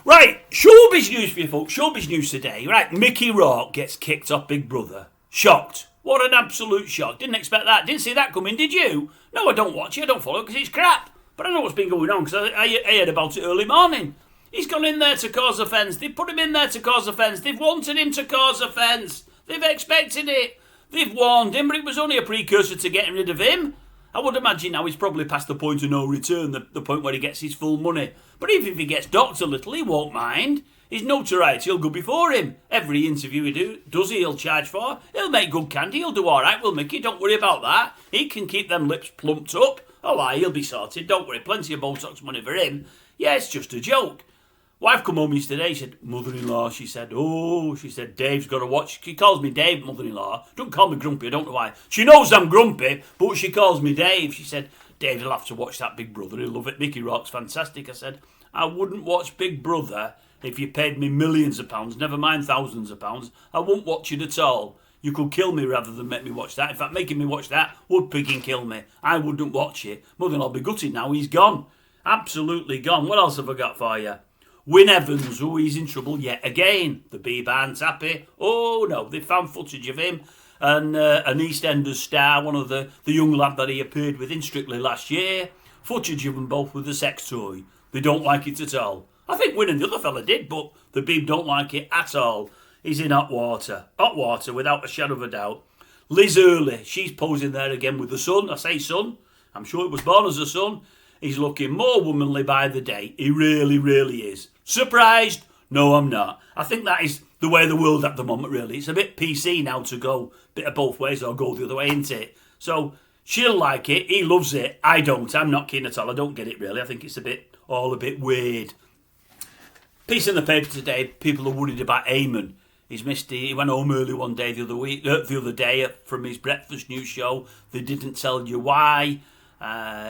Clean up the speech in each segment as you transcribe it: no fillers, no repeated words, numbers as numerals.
Right, showbiz news for you folks. Showbiz news today. Right, Mickey Rourke gets kicked off Big Brother. Shocked. What an absolute shock. Didn't expect that. Didn't see that coming, did you? No, I don't watch it. I don't follow it because it's crap. But I know what's been going on because I heard about it early morning. He's gone in there to cause offence. They've put him in there to cause offence. They've wanted him to cause offence. They've expected it. They've warned him, but it was only a precursor to getting rid of him. I would imagine now he's probably past the point of no return, the point where he gets his full money. But even if he gets docked a little, he won't mind. His notoriety will go before him. Every interview he does he'll charge for. He'll make good candy. He'll do all right. Well, Mickey, don't worry about that. He can keep them lips plumped up. Oh, aye, he'll be sorted. Don't worry. Plenty of Botox money for him. Yeah, it's just a joke. Wife come home yesterday, she said, mother-in-law, she said, Dave's got to watch. She calls me Dave, mother-in-law. Don't call me Grumpy, I don't know why. She knows I'm grumpy, but she calls me Dave. She said, Dave, he'll have to watch that Big Brother. He'll love it. Mickey Rourke's fantastic. I said, I wouldn't watch Big Brother if you paid me millions of pounds, never mind thousands of pounds. I wouldn't watch it at all. You could kill me rather than make me watch that. In fact, making me watch that would freaking kill me. I wouldn't watch it. Mother-in-law will be gutted now. He's gone. Absolutely gone. What else have I got for you? Wynn Evans, he's in trouble yet again. The Bieber aren't happy. Oh no, they found footage of him and an EastEnders star, one of the young lad that he appeared with in Strictly last year. Footage of them both with a sex toy. They don't like it at all. I think Wynn and the other fella did, but the Bieber don't like it at all. He's in hot water. Hot water, without a shadow of a doubt. Liz Hurley, she's posing there again with the son. I say son. I'm sure it was born as a son. He's looking more womanly by the day. He really, really is. Surprised? No, I'm not. I think that is the way of the world at the moment, really. It's a bit PC now to go a bit of both ways or go the other way, isn't it? So she'll like it. He loves it. I don't. I'm not keen at all. I don't get it, really. I think it's all a bit weird. Piece in the paper today, people are worried about Eamonn. He went home early one day the other day from his breakfast news show. They didn't tell you why.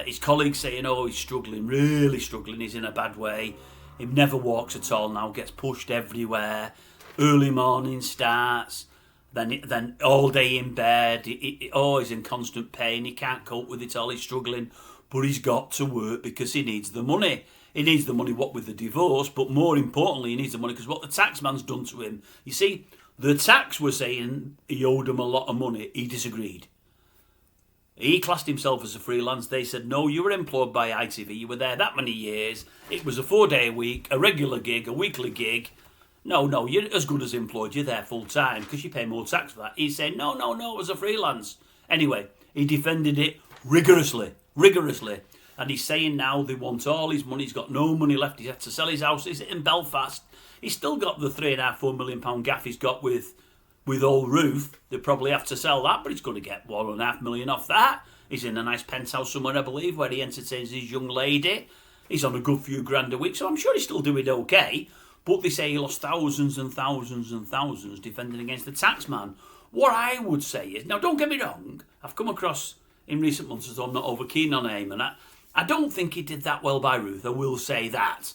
His colleagues saying, he's struggling, really struggling. He's in a bad way. He never walks at all now, gets pushed everywhere. Early morning starts, then all day in bed. He's in constant pain. He can't cope with it all. He's struggling, but he's got to work because he needs the money. He needs the money, what with the divorce, but more importantly, he needs the money because what the taxman's done to him. You see, the tax were saying he owed him a lot of money. He disagreed. He classed himself as a freelance. They said, no, you were employed by ITV. You were there that many years. It was a 4-day a week, a regular gig, a weekly gig. No, you're as good as employed. You're there full time because you pay more tax for that. He's saying, no, it was a freelance. Anyway, he defended it rigorously. And he's saying now they want all his money. He's got no money left. He had to sell his house. He's in Belfast. He's still got the £3.5-4 million gaff he's got with old Ruth. They probably have to sell that, but he's going to get £1.5 million off that. He's in a nice penthouse somewhere, I believe, where he entertains his young lady. He's on a good few grand a week, so I'm sure he's still doing okay. But they say he lost thousands and thousands and thousands defending against the taxman. What I would say is, now don't get me wrong, I've come across in recent months as though I'm not over keen on Eamonn. I don't think he did that well by Ruth, I will say that.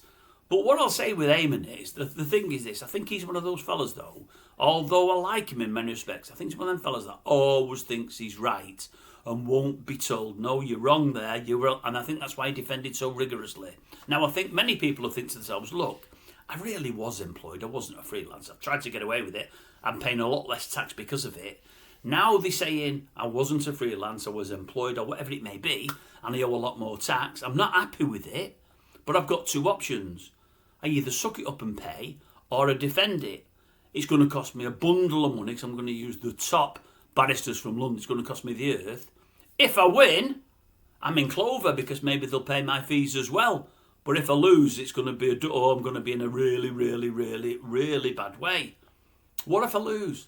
But what I'll say with Eamonn is, the thing is this, I think he's one of those fellas though, although I like him in many respects, I think he's one of them fellas that always thinks he's right and won't be told, no, you're wrong there, and I think that's why he defended so rigorously. Now, I think many people have think to themselves, look, I really was employed, I wasn't a freelance, I've tried to get away with it, I'm paying a lot less tax because of it. Now they're saying I wasn't a freelance, I was employed or whatever it may be, and I owe a lot more tax. I'm not happy with it, but I've got two options. I either suck it up and pay, or I defend it. It's going to cost me a bundle of money because I'm going to use the top barristers from London. It's going to cost me the earth. If I win, I'm in clover because maybe they'll pay my fees as well. But if I lose, it's going to be I'm going to be in a really, really, really, really bad way. What if I lose?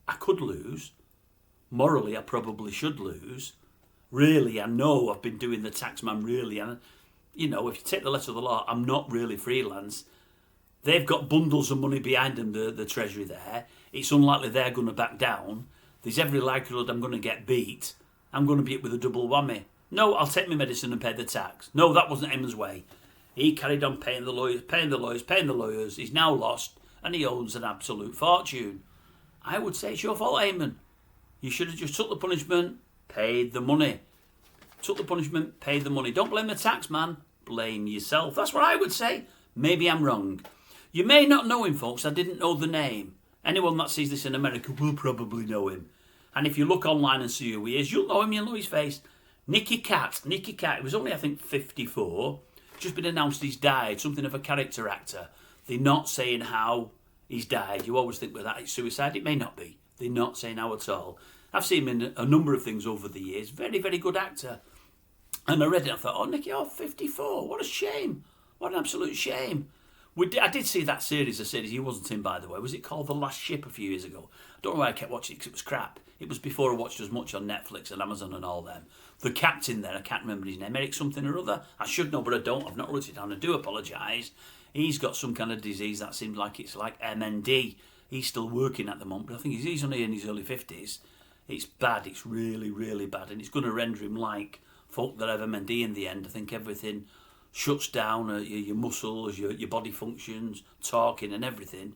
I could lose. Morally, I probably should lose. Really, I know I've been doing the taxman really. And, if you take the letter of the law, I'm not really freelance. They've got bundles of money behind them, the Treasury there. It's unlikely they're going to back down. There's every likelihood I'm going to get beat. I'm going to be hit with a double whammy. No, I'll take my medicine and pay the tax. No, that wasn't Eamonn's way. He carried on paying the lawyers. He's now lost, and he owns an absolute fortune. I would say it's your fault, Eamonn. You should have just took the punishment, paid the money. Took the punishment, paid the money. Don't blame the tax man, blame yourself. That's what I would say. Maybe I'm wrong. You may not know him, folks. I didn't know the name. Anyone that sees this in America will probably know him. And if you look online and see who he is, you'll know him, you'll know his face. Nicky Katt. Nicky Katt. He was only, I think, 54. Just been announced he's died. Something of a character actor. They're not saying how he's died. You always think with that it's suicide. It may not be. They're not saying how at all. I've seen him in a number of things over the years. Very, very good actor. And I read it and I thought, oh, Nicky, 54. What a shame. What an absolute shame. I did see that series, a series he wasn't in, by the way. Was it called The Last Ship a few years ago? I don't know why I kept watching it because it was crap. It was before I watched as much on Netflix and Amazon and all them. The captain there, I can't remember his name, Eric something or other. I should know, but I don't. I've not wrote it down. I do apologise. He's got some kind of disease that seems like it's like MND. He's still working at the moment, but I think he's only in his early 50s. It's bad. It's really, really bad. And it's going to render him like folk that have MND in the end. I think everything shuts down, your muscles, your body functions, talking and everything.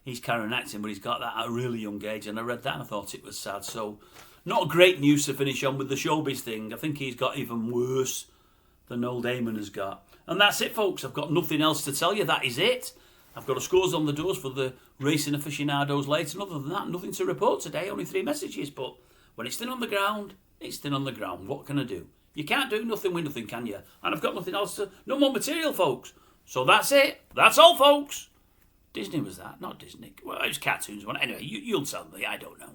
He's carrying acting, but he's got that at a really young age, and I read that and I thought it was sad. So, not great news to finish on with the showbiz thing. I think he's got even worse than old Eamonn has got. And that's it, folks. I've got nothing else to tell you. That is it. I've got a scores on the doors for the racing aficionados later, and other than that, nothing to report today. Only 3 messages, but when it's thin on the ground, it's thin on the ground. What can I do? You can't do nothing with nothing, can you? And I've got nothing else to... No more material, folks. So that's it. That's all, folks. Disney was that, not Disney. Well, it was cartoons. Anyway, you'll tell me. I don't know.